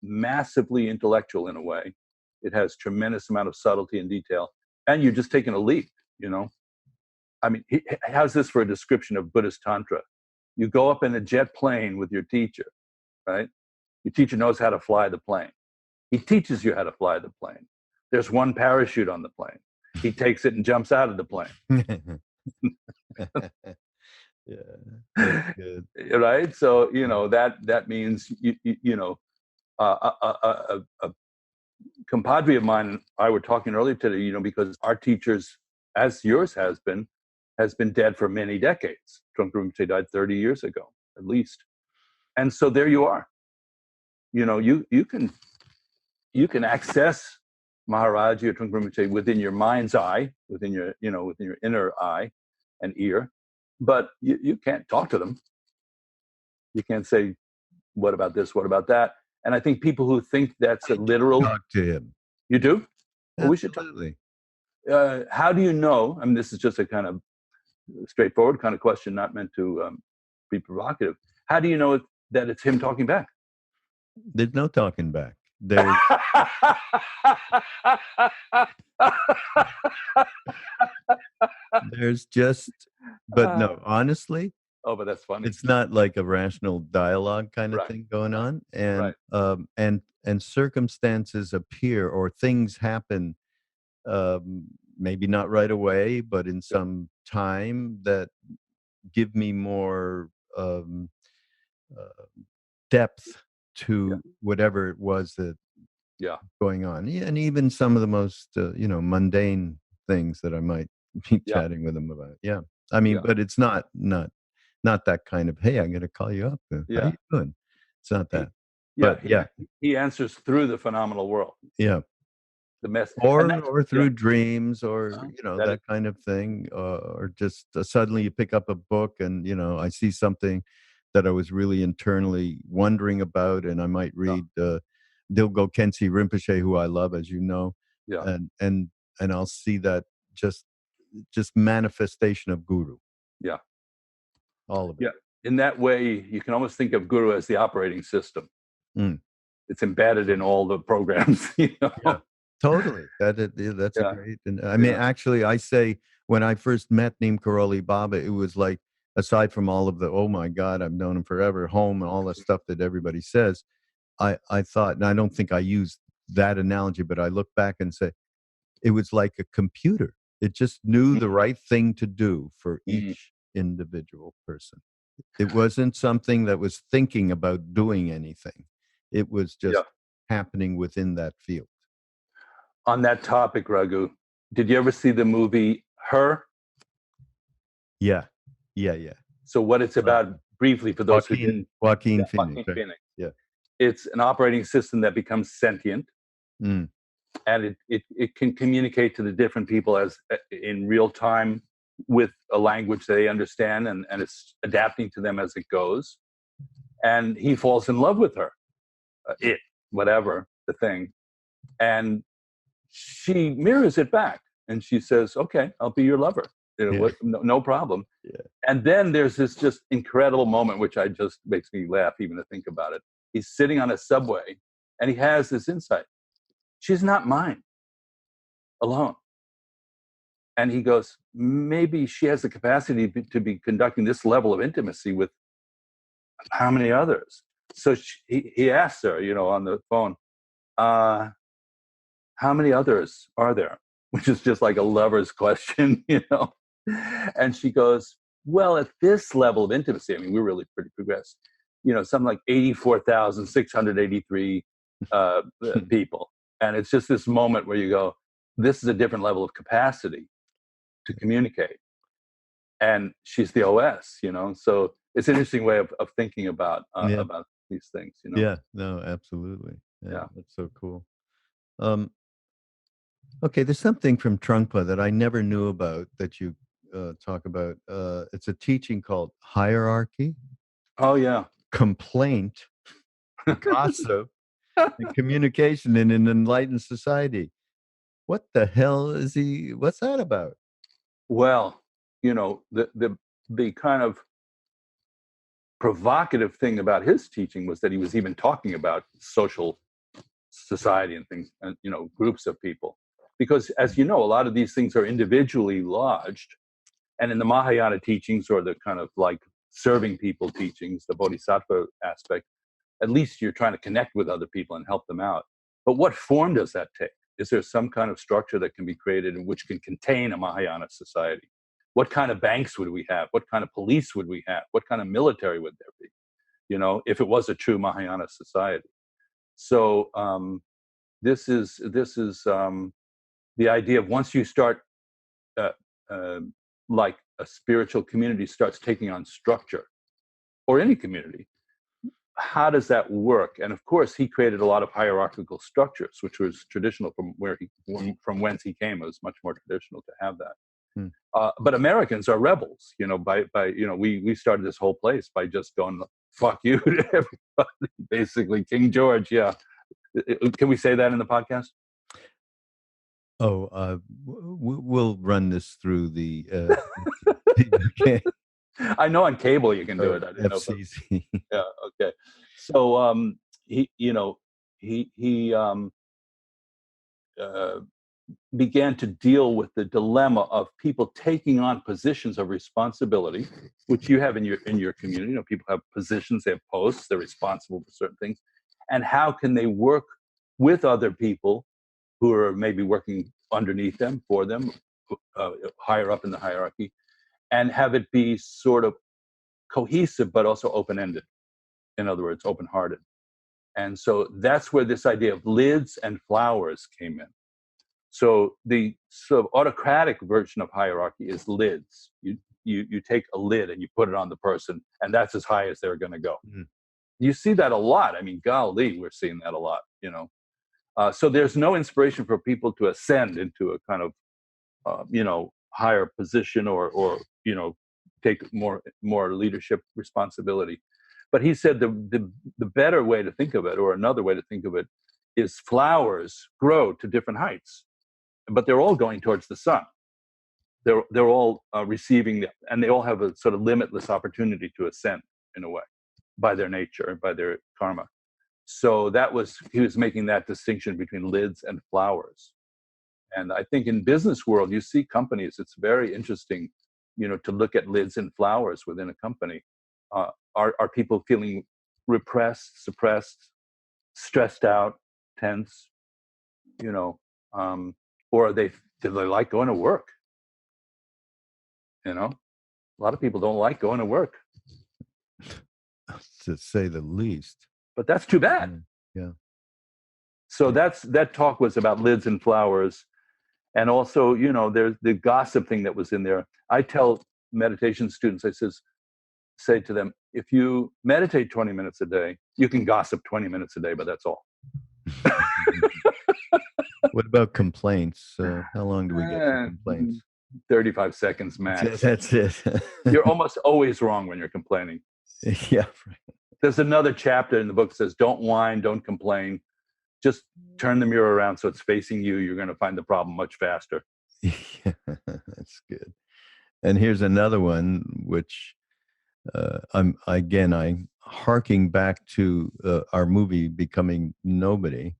massively intellectual in a way. It has tremendous amount of subtlety and detail. And you're just taking a leap, I mean, how's this for a description of Buddhist Tantra? You go up in a jet plane with your teacher, right? Your teacher knows how to fly the plane. He teaches you how to fly the plane. There's one parachute on the plane. He takes it and jumps out of the plane. Yeah, that's good. Right? So, that means, a compadre of mine and I were talking earlier today, because our teachers, as yours has been dead for many decades. Trungpa Rinpoche died 30 years ago, at least. And so there you are. You can access Maharaji or Trungpa Rinpoche within your mind's eye, within your inner eye and ear, but you can't talk to them. You can't say, what about this? What about that? And I think people who think that's a literal... Talk to him. You do? Well, we should talk. How do you know? I mean, this is just a kind of straightforward kind of question, not meant to be provocative. How do you know that it's him talking back? There's no talking back. There's just, but no, honestly, Oh, but that's funny. it's not like a rational dialogue kind of Right, thing going right, on, right. and circumstances appear or things happen, um, maybe not right away, but in Yeah, some time that give me more um, uh, depth yeah, to whatever it was that yeah, going on. Yeah, and even some of the most mundane things that I might be yeah, chatting with them about. Yeah, I mean, yeah, but it's not that kind of, hey, I'm going to call you up. How yeah. you doing? It's not He, that. yeah, But yeah, he answers through the phenomenal world, yeah. the mess, and Or that's through dreams, or that is, that kind of thing, or just suddenly you pick up a book and I see something that I was really internally wondering about, and I might yeah, read Dilgo Khyentse Rinpoche, who I love, as you know, yeah, and I'll see that just manifestation of Guru, yeah, all of it. yeah. In that way, you can almost think of Guru as the operating system. Mm. It's embedded in all the programs, Yeah, totally. Yeah, that's a Yeah, great. And I mean, yeah, actually, I say when I first met Neem Karoli Baba, it was like, aside from all of the, oh my God, I've known him forever, home and all the stuff that everybody says, I thought, and I don't think I used that analogy, but I look back and say it was like a computer. It just knew the right thing to do for mm, each individual person. It wasn't something that was thinking about doing anything. It was yeah. just happening within that field. On that topic, Raghu, did you ever see the movie Her? Yeah. Yeah, yeah. So what it's Uh, about, briefly, for those who didn't, Joaquin yeah, Phoenix, Joaquin right? Phoenix. Yeah. It's an operating system that becomes sentient, Mm, and it can communicate to the different people as in real time with a language they understand, and it's adapting to them as it goes. And he falls in love with her, it, whatever the thing, and she mirrors it back, and she says, "Okay, I'll be your lover. yeah. What? No, no problem." Yeah. And then there's this just incredible moment, which I just makes me laugh even to think about it. He's sitting on a subway, and he has this insight: she's not mine alone. And he goes, maybe she has the capacity to be conducting this level of intimacy with how many others? So he asks her, on the phone, uh, how many others are there? Which is just like a lover's question. And she goes, well, at this level of intimacy, I mean, we're really pretty progressed, something like 84,683 people. And it's just this moment where you go, this is a different level of capacity to communicate. And she's the OS. So it's an interesting way of thinking about Yeah. these things. Yeah. No, absolutely. Yeah, Yeah. that's so cool. Um, okay, there's something from Trungpa that I never knew about that you talk about. It's a teaching called hierarchy, Oh yeah. complaint, gossip, and communication in an enlightened society. What the hell is he? What's that about? Well, the kind of provocative thing about his teaching was that he was even talking about social society and things, and groups of people, because, as you know, a lot of these things are individually lodged. And in the Mahayana teachings, or the kind of like serving people teachings, the bodhisattva aspect, at least you're trying to connect with other people and help them out. But what form does that take? Is there some kind of structure that can be created in which can contain a Mahayana society? What kind of banks would we have? What kind of police would we have? What kind of military would there be? If it was a true Mahayana society. So this is the idea of, once you start, uh, uh, like a spiritual community starts taking on structure, or any community, how does that work? And of course, he created a lot of hierarchical structures, which was traditional from whence he came. It was much more traditional to have that. Hmm. But Americans are rebels. We started this whole place by just going fuck you to everybody, basically. King George, yeah. Can we say that in the podcast? Oh, we'll run this through the okay. I know on cable you can do it. I didn't know if FCC. yeah, okay. So he you know he uh, began to deal with the dilemma of people taking on positions of responsibility, which you have in your community. You know, people have positions, they have posts, they're responsible for certain things, and how can they work with other people who are maybe working underneath them, for them, higher up in the hierarchy, and have it be sort of cohesive but also open-ended. In other words, open-hearted. And so that's where this idea of lids and flowers came in. So the sort of autocratic version of hierarchy is lids. You take a lid and you put it on the person, and that's as high as they're going to go. Mm. You see that a lot. I mean, golly, we're seeing that a lot. You know, so there's no inspiration for people to ascend into a kind of higher position or take more leadership responsibility. But he said the better way to think of it, or another way to think of it, is flowers grow to different heights, but they're all going towards the sun. They're all receiving, and they all have a sort of limitless opportunity to ascend in a way, by their nature, by their karma. So he was making that distinction between lids and flowers. And I think in business world, you see companies, it's very interesting, to look at lids and flowers within a company. Are people feeling repressed, suppressed, stressed out, tense, or do they like going to work? A lot of people don't like going to work. To say the least. But that's too bad. Yeah. So that talk was about lids and flowers. And also, there's the gossip thing that was in there. I tell meditation students, say to them, if you meditate 20 minutes a day, you can gossip 20 minutes a day, but that's all. What about complaints? How long do we get for complaints? 35 seconds max. That's it. You're almost always wrong when you're complaining. Yeah. There's another chapter in the book that says, don't whine, don't complain. Just turn the mirror around so it's facing you. You're going to find the problem much faster. Yeah, that's good. And here's another one, which I'm harking back to our movie Becoming Nobody.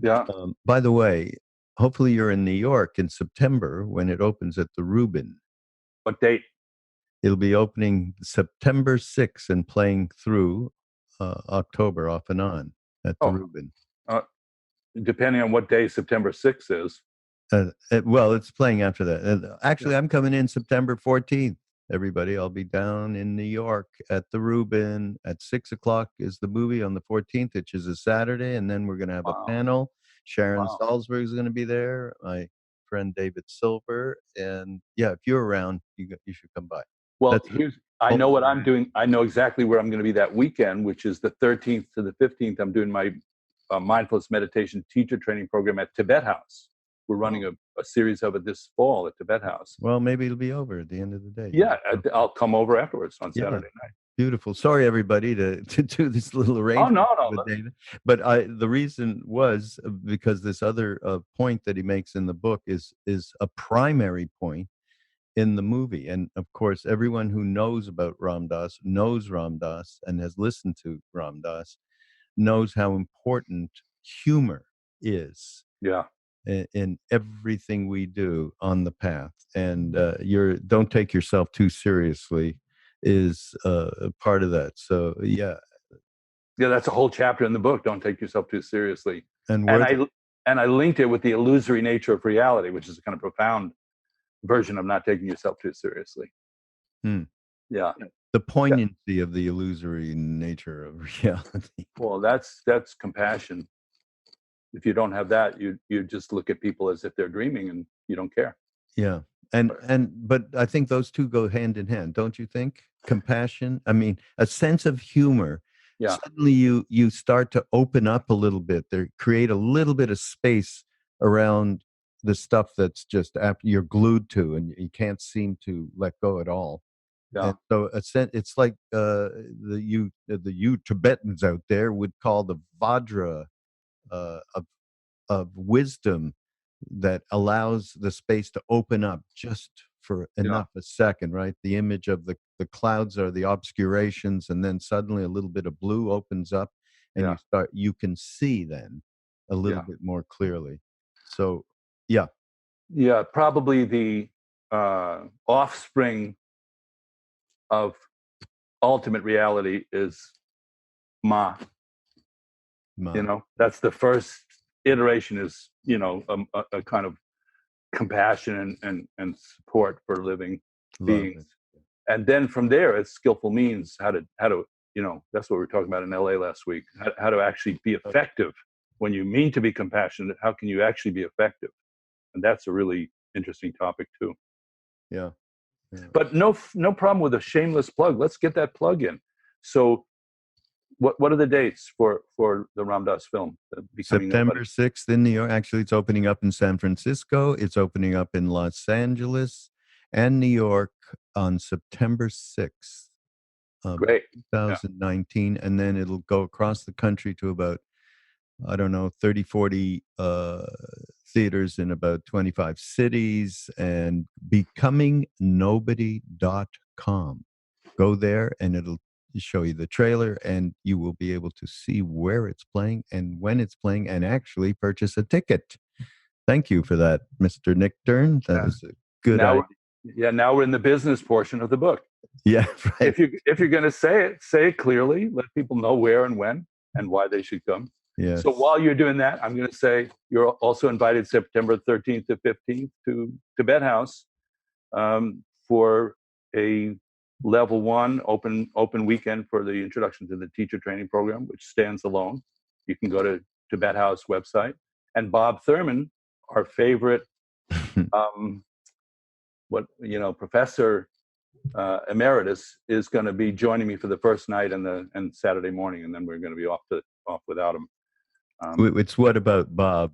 Yeah. By the way, hopefully you're in New York in September when it opens at the Rubin. What date? It'll be opening September 6th and playing through October off and on at the Rubin. Depending on what day September 6th is. Well, it's playing after that. Actually, I'm coming in September 14th. Everybody, I'll be down in New York at the Rubin at 6:00 is the movie on the 14th, which is a Saturday, and then we're going to have a panel. Sharon Salzberg is going to be there. My friend David Silver, and if you're around, you should come by. Well, I know what I'm doing. I know exactly where I'm going to be that weekend, which is the 13th to the 15th. I'm doing my mindfulness meditation teacher training program at Tibet House. We're running a series of it this fall at Tibet House. Well, maybe it'll be over at the end of the day. Yeah, I'll come over afterwards on Saturday night. Beautiful. Sorry, everybody, to do this little arrangement. Oh, no. David. But the reason was because this other point that he makes in the book is a primary point in the movie. And of course, everyone who knows about Ram Dass knows Ram Dass and has listened to Ram Dass knows how important humor is. Yeah. In everything we do on the path, and don't take yourself too seriously is part of that. So that's a whole chapter in the book. Don't take yourself too seriously. And I linked it with the illusory nature of reality, which is a kind of profound version of not taking yourself too seriously. Yeah, the poignancy of the illusory nature of reality. Well, that's compassion. If you don't have that, you just look at people as if they're dreaming and you don't care. Yeah. But I think those two go hand in hand, don't you think? Compassion, I mean, a sense of humor. Yeah. Suddenly you start to open up a little bit. Create a little bit of space around the stuff that's just you're glued to and you can't seem to let go at all. Yeah. And so it's like you Tibetans out there would call the Vajra of wisdom that allows the space to open up just for enough a second, right? The image of the clouds are the obscurations, and then suddenly a little bit of blue opens up, and you can see then a little bit more clearly. So, yeah. Yeah, probably the offspring of ultimate reality is Ma. You know, that's the first iteration is, you know, a kind of compassion and support for living beings. And then from there, it's skillful means how to, you know, that's what we were talking about in LA last week, how to actually be effective. When you mean to be compassionate, how can you actually be effective? And that's a really interesting topic too. Yeah. But no problem with a shameless plug. Let's get that plug in. So what are the dates for the Ram Dass film? September 6th in New York. Actually, it's opening up in San Francisco. It's opening up in Los Angeles and New York on September 6th of 2019. Yeah. And then it'll go across the country to about, I don't know, 30, 40 theaters in about 25 cities, and becomingnobody.com. Go there and it'll show you the trailer, and you will be able to see where it's playing and when it's playing, and actually purchase a ticket. Thank you for that, Mr. Nichtern. That was a good idea. Yeah, now we're in the business portion of the book. Yeah, right. If you're going to say it clearly. Let people know where and when and why they should come. Yes. So while you're doing that, I'm going to say you're also invited September 13th to 15th to Tibet House for a level 1 open weekend for the introduction to the teacher training program, which stands alone. You can go to Tibet House website. And Bob Thurman, our favorite, professor emeritus, is going to be joining me for the first night and Saturday morning, and then we're going to be off without him. It's What About Bob?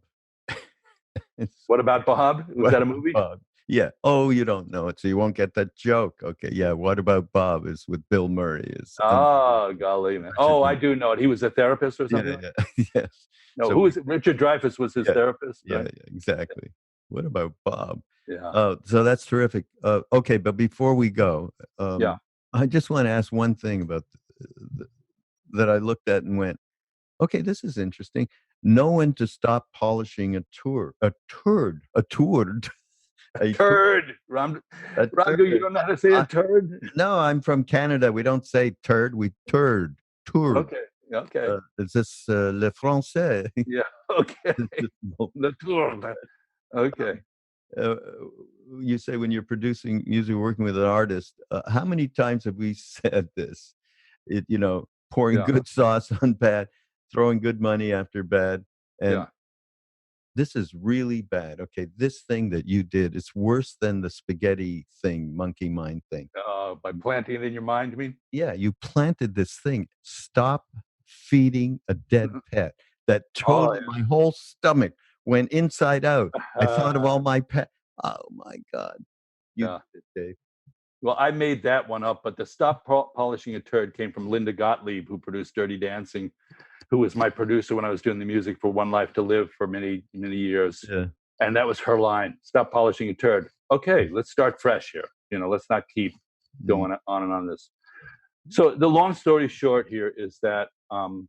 What About Bob? Was that a movie? Bob. Yeah. Oh, you don't know it, so you won't get that joke. Okay. Yeah. What About Bob is with Bill Murray. Golly, man. Oh, I do know it. He was a therapist or something? Yeah. Yes. No, so who was it? Richard Dreyfuss was his therapist? Right? Yeah, exactly. What About Bob? Yeah. So that's terrific. Okay, but before we go, I just want to ask one thing about that I looked at and went, okay, this is interesting. Know when to stop polishing a turd. Raghu, you don't know how to say a turd? No, I'm from Canada. We don't say turd. We turd. Okay. Is this le français? Yeah. Okay. Le turd. Okay. You say when you're producing music, working with an artist, how many times have we said this? Pouring good sauce on bad, throwing good money after bad. And this is really bad. Okay, this thing that you did, it's worse than the spaghetti thing, monkey mind thing. By planting it in your mind, you mean? Yeah, you planted this thing. Stop feeding a dead pet. That totally, my whole stomach went inside out. I thought of all my pet. Oh my God. You did it, Dave. Well, I made that one up, but the stop polishing a turd came from Linda Gottlieb, who produced Dirty Dancing, who was my producer when I was doing the music for One Life to Live for many, many years. Yeah. And that was her line, stop polishing a turd. Okay, let's start fresh here. Let's not keep going on and on this. So the long story short here is that I'm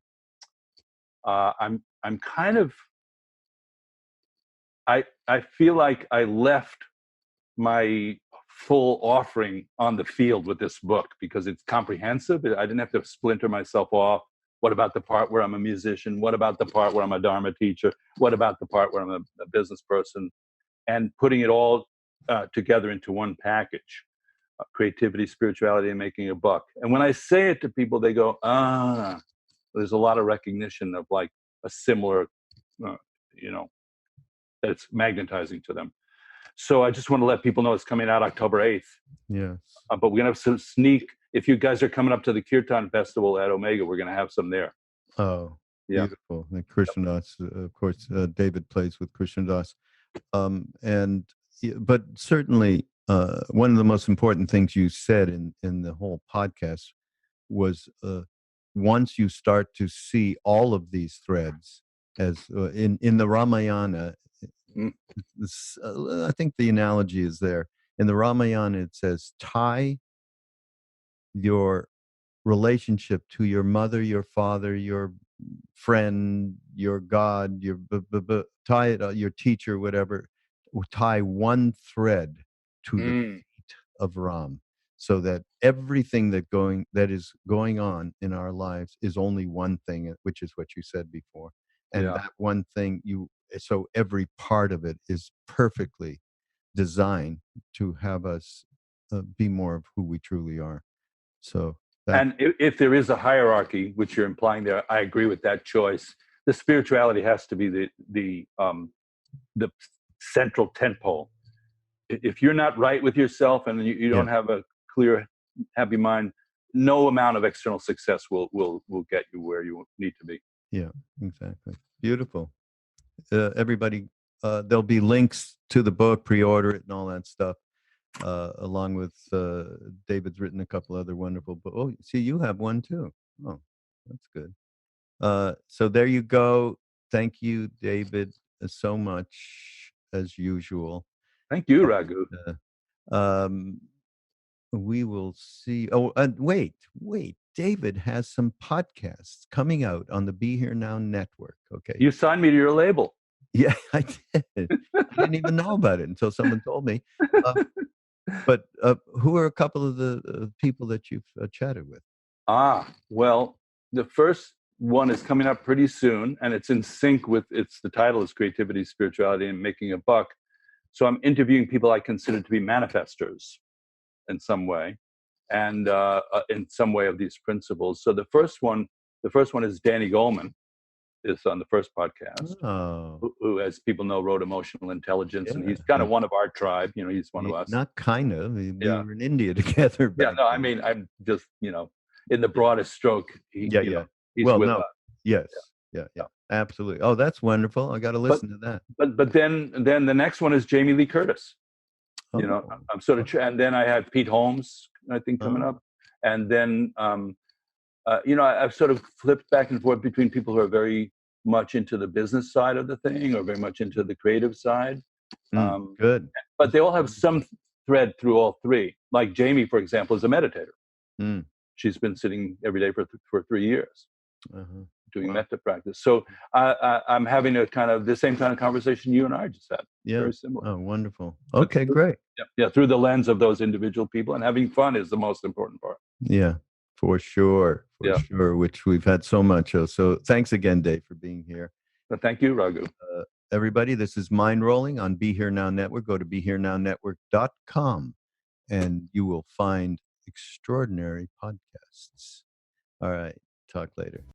kind of, I feel like I left my full offering on the field with this book because it's comprehensive. I didn't have to splinter myself off. What about the part where I'm a musician? What about the part where I'm a Dharma teacher? What about the part where I'm a business person? And putting it all together into one package, creativity, spirituality, and making a buck. And when I say it to people, they go, there's a lot of recognition of like a similar, that's magnetizing to them. So I just want to let people know it's coming out October 8th. Yes. But we're going to have some sneak. If you guys are coming up to the Kirtan Festival at Omega, we're going to have some there. Oh, yeah. Beautiful. And Krishna Das, of course, David plays with Krishna Das. But certainly one of the most important things you said in the whole podcast was once you start to see all of these threads as in the Ramayana, I think the analogy is there. In the Ramayana, it says, tie your relationship to your mother, your father, your friend, your God, your tie it, your teacher, whatever, tie one thread to the feet of Ram, so that everything that is going on in our lives is only one thing, which is what you said before. And that one thing, so every part of it is perfectly designed to have us be more of who we truly are. So and if there is a hierarchy, which you're implying there, I agree with that choice. The spirituality has to be the central tentpole. If you're not right with yourself and you don't have a clear, happy mind, no amount of external success will get you where you need to be. Yeah, exactly. Beautiful. Everybody, there'll be links to the book, pre-order it and all that stuff, along with David's written a couple other wonderful books. Oh, see, you have one too. Oh, that's good. So there you go. Thank you, David, so much, as usual. Thank you, Raghu. We will see. Oh, wait. David has some podcasts coming out on the Be Here Now network. Okay. You signed me to your label. Yeah, I did. I didn't even know about it until someone told me. But who are a couple of the people that you've chatted with? Well, the first one is coming up pretty soon, and it's in sync with the title is Creativity, Spirituality, and Making a Buck. So I'm interviewing people I consider to be manifestors in some way, and in some way of these principles. So the first one is Danny Goleman, is on the first podcast, who, as people know, wrote Emotional Intelligence, and he's kind of one of our tribe. He's one of us. Not kind of. We were in India together. I mean, I'm just, in the broadest stroke. He's with us. Yes. Yeah. Absolutely. Oh, that's wonderful. I got to listen to that. But then the next one is Jamie Lee Curtis. I'm sort of, and then I have Pete Holmes, I think, coming up, and then I've sort of flipped back and forth between people who are very much into the business side of the thing or very much into the creative side. Good. But they all have some thread through all three. Like Jamie, for example, is a meditator. She's been sitting every day for 3 years doing metta practice. So I'm having the same kind of conversation you and I just had. Yeah. Very similar. Oh, wonderful. Okay, great. Yeah, through the lens of those individual people, and having fun is the most important part. Yeah, for sure. Sure, which we've had so much of. So thanks again, Dave, for being here. Well, thank you, Raghu. Everybody, this is Mindrolling on Be Here Now Network. Go to BeHereNowNetwork.com and you will find extraordinary podcasts. All right, talk later.